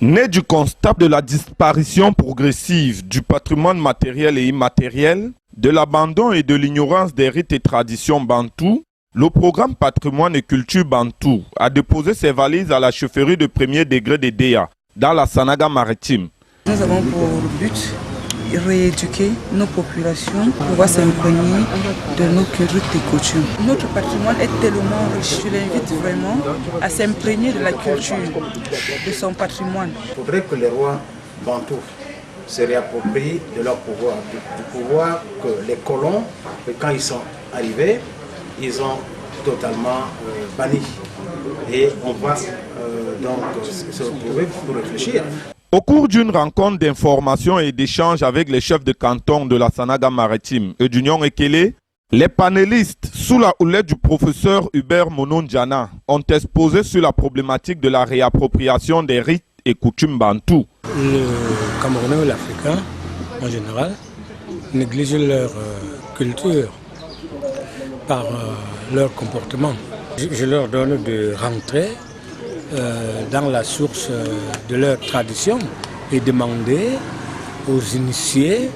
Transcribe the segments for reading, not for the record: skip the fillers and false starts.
Né du constat de la disparition progressive du patrimoine matériel et immatériel, de l'abandon et de l'ignorance des rites et traditions bantous, le programme Patrimoine et Culture Bantou a déposé ses valises à la chefferie de premier degré de Déa, dans la Sanaga maritime. Nous avons pour but de rééduquer nos populations pour pouvoir s'imprégner de nos rites et coutumes. Notre patrimoine est tellement riche, je l'invite vraiment à s'imprégner de la culture, de son patrimoine. Il faudrait que les rois bantous se réapproprient de leur pouvoir, du pouvoir que les colons, quand ils sont arrivés, ils ont totalement banni. Et on va donc se retrouver pour réfléchir. Au cours d'une rencontre d'information et d'échange avec les chefs de canton de la Sanaga maritime et d'Union Ekele, les panélistes, sous la houlette du professeur Hubert Monondjana, ont exposé sur la problématique de la réappropriation des rites et coutumes bantous. Le Camerounais ou l'Africain, en général, négligent leur culture par leur comportement. Je leur donne de rentrer dans la source de leur tradition et demander aux initiés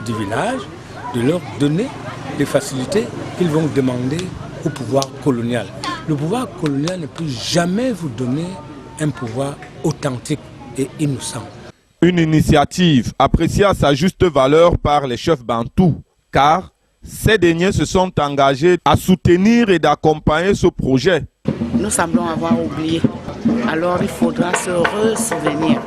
du village de leur donner des facilités qu'ils vont demander au pouvoir colonial. Le pouvoir colonial ne peut jamais vous donner un pouvoir authentique et innocent. Une initiative appréciée à sa juste valeur par les chefs bantous, car ces derniers se sont engagés à soutenir et d'accompagner ce projet. Nous semblons avoir oublié. Alors il faudra se ressouvenir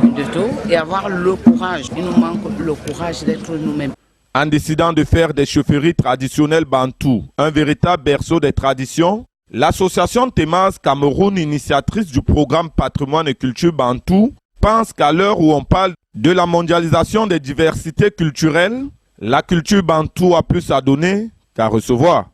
de tout et avoir le courage. Il nous manque le courage d'être nous-mêmes. En décidant de faire des chefferies traditionnelles bantous un véritable berceau des traditions, l'association Temas Cameroun, initiatrice du programme Patrimoine et Culture Bantou, pense qu'à l'heure où on parle de la mondialisation des diversités culturelles, la culture bantou a plus à donner qu'à recevoir.